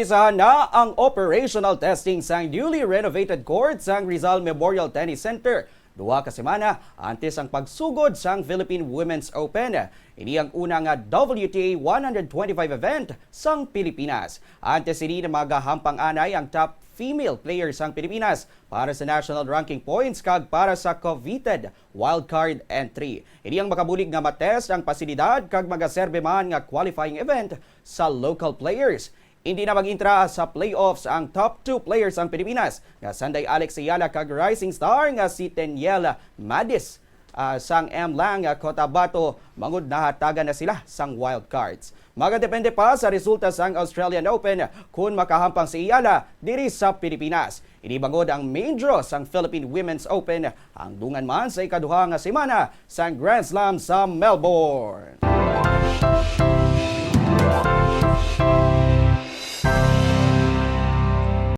Umpisahan na ang operational testing sa newly renovated court sa Rizal Memorial Tennis Center. 2 ka semana antes ang pagsugod sa Philippine Women's Open. Ini ang unang WTA 125 event sa Pilipinas. Antes ini na magahampang-anay ang top female players sang Pilipinas para sa national ranking points kag para sa coveted wildcard entry. Ini ang makabulig nga matest ang pasilidad kag magaserbe man nga qualifying event sa local players. Hindi na mag-intra sa playoffs ang top 2 players ang Pilipinas nga Sanday Alex Ayala kag rising star nga si Tenyel Madis. Sang M. Lang Cotabato mangud nahatagan na sila sang wildcards. Magadepende pa sa resulta sang Australian Open kung makahampang si Ayala diri sa Pilipinas. Inibangod ang main draw sang Philippine Women's Open ang dungan man sa ikaduha nga semana sang Grand Slam sa Melbourne.